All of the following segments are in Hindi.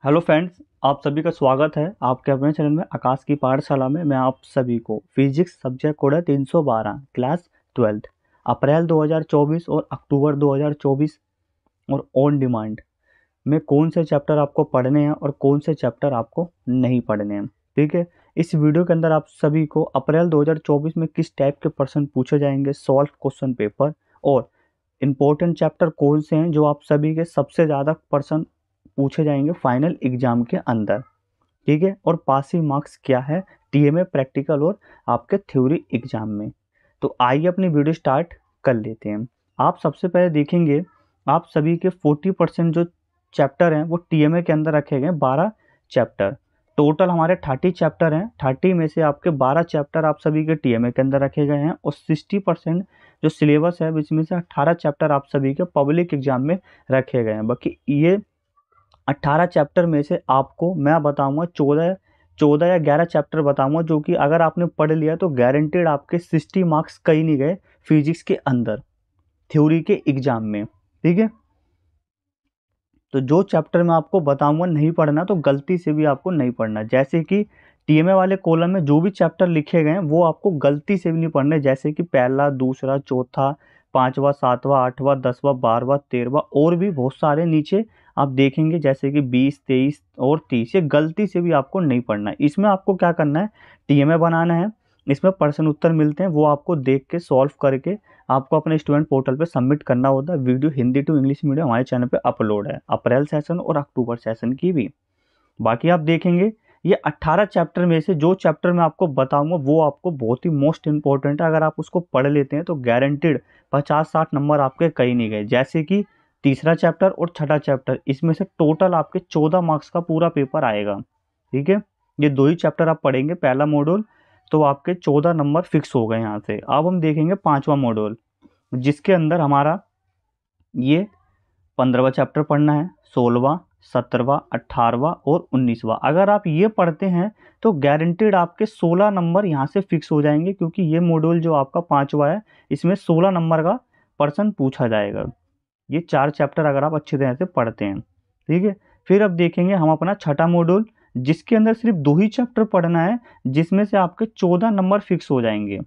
हेलो फ्रेंड्स, आप सभी का स्वागत है आपके अपने चैनल में आकाश की पाठशाला में। मैं आप सभी को फिजिक्स सब्जेक्ट कोड है 312 क्लास 12 अप्रैल 2024 और अक्टूबर 2024 और ऑन डिमांड में कौन से चैप्टर आपको पढ़ने हैं और कौन से चैप्टर आपको नहीं पढ़ने हैं। ठीक है, इस वीडियो के अंदर आप सभी को अप्रैल 2024 में किस टाइप के प्रश्न पूछे जाएंगे, सॉल्व क्वेश्चन पेपर और इम्पोर्टेंट चैप्टर कौन से हैं जो आप सभी के सबसे ज़्यादा प्रश्न पूछे जाएंगे फाइनल एग्जाम के अंदर। ठीक है, और पासिंग मार्क्स क्या है टीएमए प्रैक्टिकल और आपके थ्योरी एग्जाम में। तो आइए अपनी वीडियो स्टार्ट कर लेते हैं। आप सबसे पहले देखेंगे आप सभी के 40% जो चैप्टर हैं वो टीएमए के अंदर रखे गए हैं। 12 चैप्टर टोटल हमारे 30 चैप्टर हैं। 30 में से आपके 12 चैप्टर आप सभी के टीएमए के अंदर रखे गए हैं और 60% जो सिलेबस है इसमें से 18 चैप्टर आप सभी के पब्लिक एग्जाम में रखे गए हैं। बाकी ये 18 चैप्टर में से आपको मैं बताऊंगा 14 या 11 चैप्टर बताऊंगा जो कि अगर आपने पढ़ लिया तो गारंटेड आपके 60 मार्क्स कहीं नहीं गए फिजिक्स के अंदर थ्योरी के एग्जाम में। ठीक है, तो जो चैप्टर मैं आपको बताऊंगा नहीं पढ़ना तो गलती से भी आपको नहीं पढ़ना। जैसे कि टीएमए वाले कॉलम में जो भी चैप्टर लिखे गए हैं वो आपको गलती से भी नहीं पढ़ने, जैसे कि पहला, दूसरा, चौथा, पांचवा, सातवां, आठवां, 10वां, 12वां, 13वां और भी बहुत सारे नीचे आप देखेंगे जैसे कि 20, 23 और 30। ये गलती से भी आपको नहीं पढ़ना है। इसमें आपको क्या करना है, टीएमए बनाना है, इसमें प्रश्न उत्तर मिलते हैं वो आपको देख के सॉल्व करके आपको अपने स्टूडेंट पोर्टल पे सबमिट करना होता है। Video Hindi to English medium हमारे चैनल पे अपलोड है, अप्रैल सेशन और अक्टूबर सेशन की भी। बाकी आप देखेंगे ये 18 चैप्टर में से जो चैप्टर मैं आपको बताऊंगा वो आपको बहुत ही मोस्ट इंपॉर्टेंट है। अगर आप उसको पढ़ लेते हैं तो गारंटेड 50-60 नंबर आपके कहीं नहीं गए। जैसे कि तीसरा चैप्टर और छठा चैप्टर, इसमें से टोटल आपके 14 मार्क्स का पूरा पेपर आएगा। ठीक है, ये दो ही चैप्टर आप पढ़ेंगे, पहला मॉड्यूल, तो आपके 14 नंबर फिक्स हो गए यहाँ से। अब हम देखेंगे पांचवा मॉड्यूल जिसके अंदर हमारा ये 15वां चैप्टर पढ़ना है, 16वां, 17वां, 18वां और 19वां। अगर आप ये पढ़ते हैं तो गारंटेड आपके 16 नंबर यहाँ से फिक्स हो जाएंगे, क्योंकि ये मॉड्यूल जो आपका पांचवा है इसमें 16 नंबर का प्रश्न पूछा जाएगा। ये 4 चैप्टर अगर आप अच्छी तरह से पढ़ते हैं। ठीक है, फिर अब देखेंगे हम अपना छठा मॉड्यूल जिसके अंदर सिर्फ 2 ही चैप्टर पढ़ना है, जिसमें से आपके 14 नंबर फिक्स हो जाएंगे।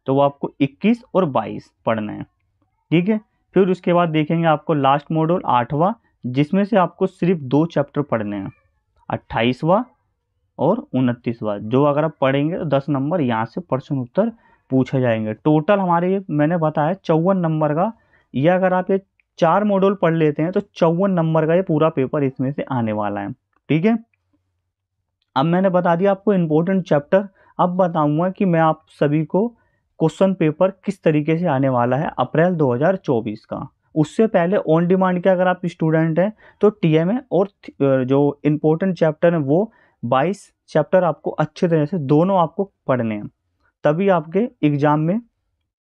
तो वो आपको 21 और 22 पढ़ना है। ठीक है, फिर उसके बाद देखेंगे आपको लास्ट मॉड्यूल 8वां जिसमें से आपको सिर्फ 2 चैप्टर पढ़ने हैं, 28वां और 29वां। जो अगर आप पढ़ेंगे तो 10 नंबर यहाँ से प्रश्न उत्तर पूछे जाएंगे। टोटल हमारे ये मैंने बताया 54 नंबर का। ये अगर आप ये 4 मॉड्यूल पढ़ लेते हैं तो 54 नंबर का ये पूरा पेपर इसमें से आने वाला है। ठीक है, अब मैंने बता दिया आपको इम्पोर्टेंट चैप्टर। अब बताऊंगा कि मैं आप सभी को क्वेश्चन पेपर किस तरीके से आने वाला है अप्रैल 2024 का। उससे पहले ऑन डिमांड के अगर आप स्टूडेंट हैं तो टीएमए और जो इम्पोर्टेंट चैप्टर है वो 22 चैप्टर आपको अच्छे तरह से दोनों आपको पढ़ने हैं, तभी आपके एग्जाम में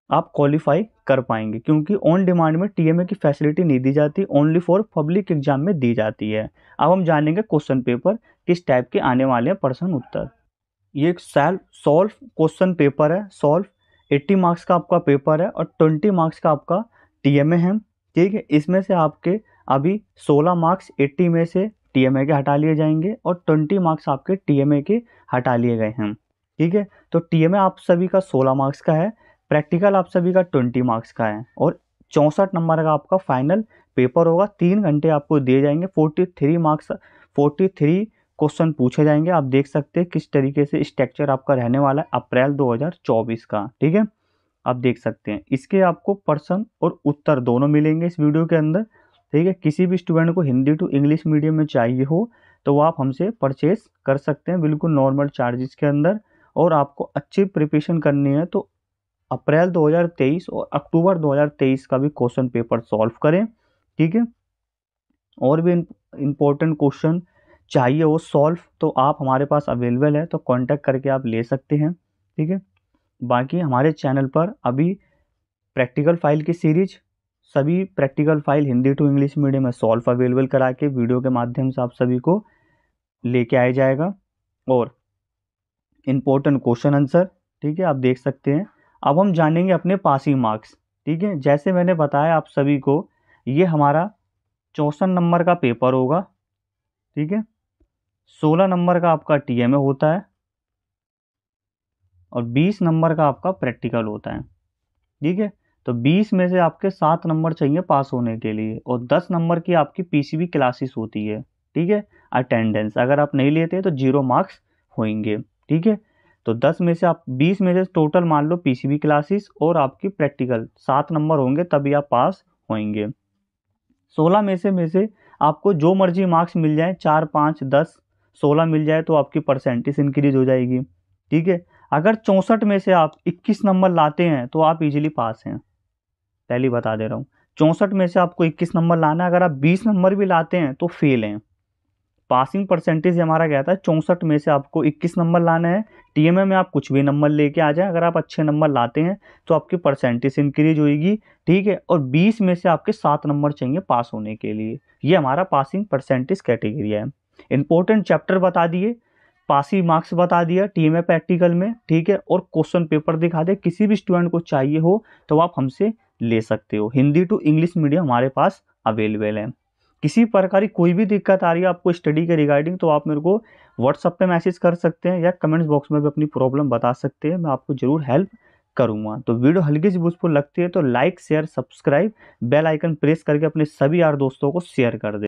आप क्वालिफाई कर पाएंगे। क्योंकि ऑन डिमांड में टीएमए की फैसिलिटी नहीं दी जाती, ओनली फॉर पब्लिक एग्जाम में दी जाती है। अब हम जानेंगे क्वेश्चन पेपर किस टाइप के आने वाले हैं प्रश्न उत्तर। ये एक सॉल्व क्वेश्चन पेपर है। सॉल्व 80 मार्क्स का आपका पेपर है और 20 मार्क्स का आपका टीएमए है। ठीक है, इसमें से आपके अभी 16 मार्क्स 80 में से टीएमए के हटा लिए जाएंगे और 20 मार्क्स आपके टीएमए के हटा लिए गए हैं। ठीक है, तो टीएमए आप सभी का 16 मार्क्स का है, प्रैक्टिकल आप सभी का 20 मार्क्स का है और 64 नंबर का आपका फाइनल पेपर होगा। 3 घंटे आपको दिए जाएंगे। 43 मार्क्स 43 क्वेश्चन पूछे जाएंगे। आप देख सकते हैं किस तरीके से स्ट्रक्चर आपका रहने वाला है अप्रैल 2024 का। ठीक है, आप देख सकते हैं इसके आपको प्रश्न और उत्तर दोनों मिलेंगे इस वीडियो के अंदर। ठीक है, किसी भी स्टूडेंट को हिंदी टू इंग्लिश मीडियम में चाहिए हो तो वो आप हमसे परचेस कर सकते हैं बिल्कुल नॉर्मल चार्जेस के अंदर। और आपको अच्छी प्रिपरेशन करनी है तो अप्रैल 2023 और अक्टूबर 2023 का भी क्वेश्चन पेपर सॉल्व करें। ठीक है, और भी इम्पोर्टेंट क्वेश्चन चाहिए वो सॉल्व तो आप हमारे पास अवेलेबल है, तो कांटेक्ट करके आप ले सकते हैं। ठीक है, बाकी हमारे चैनल पर अभी प्रैक्टिकल फाइल की सीरीज, सभी practical file Hindi to English medium में सॉल्व अवेलेबल करा के वीडियो के माध्यम से आप सभी को लेके आया जाएगा और इम्पोर्टेंट क्वेश्चन आंसर। ठीक है, आप देख सकते हैं। अब हम जानेंगे अपने पासिंग मार्क्स। ठीक है, जैसे मैंने बताया आप सभी को ये हमारा 64 नंबर का पेपर होगा। ठीक है, 16 नंबर का आपका टीएमए होता है और 20 नंबर का आपका प्रैक्टिकल होता है। ठीक है, तो 20 में से आपके 7 नंबर चाहिए पास होने के लिए और 10 नंबर की आपकी पीसीबी क्लासेस होती है। ठीक है, अटेंडेंस अगर आप नहीं लेते तो 0 मार्क्स होंगे। ठीक है, तो 10 में से आप 20 में से टोटल मान लो पीसीबी क्लासेस और आपकी प्रैक्टिकल 7 नंबर होंगे तभी आप पास होंगे। 16 में से आपको जो मर्जी मार्क्स मिल जाए, 4 5 10 16 मिल जाए तो आपकी परसेंटेज इंक्रीज हो जाएगी। ठीक है, अगर 64 में से आप 21 नंबर लाते हैं तो आप इजीली पास हैं, पहले बता दे रहा हूँ। 64 में से आपको 21 नंबर लाना है, अगर आप 20 नंबर भी लाते हैं तो फेल हैं। पासिंग परसेंटेज हमारा क्या था, 64 में से आपको 21 नंबर लाना है। टीएमए में आप कुछ भी नंबर लेके आ जाए, अगर आप अच्छे नंबर लाते हैं तो आपकी परसेंटेज इंक्रीज होगी। ठीक है, और 20 में से आपके 7 नंबर चाहिए पास होने के लिए। ये हमारा पासिंग परसेंटेज कैटेगरी है। इंपॉर्टेंट चैप्टर बता दिए, पासिंग मार्क्स बता दिया टीएमए प्रैक्टिकल में। ठीक है, और क्वेश्चन पेपर दिखा दे, किसी भी स्टूडेंट को चाहिए हो तो आप हमसे ले सकते हो। हिंदी टू इंग्लिश मीडियम हमारे पास अवेलेबल है। किसी प्रकार की कोई भी दिक्कत आ रही है आपको स्टडी के रिगार्डिंग तो आप मेरे को व्हाट्सएप पे मैसेज कर सकते हैं या कमेंट्स बॉक्स में भी अपनी प्रॉब्लम बता सकते हैं, मैं आपको जरूर हेल्प करूंगा। तो वीडियो हल्की सी यूजफुल लगती है तो like share subscribe bell icon press करके अपने सभी यार दोस्तों को शेयर कर दे।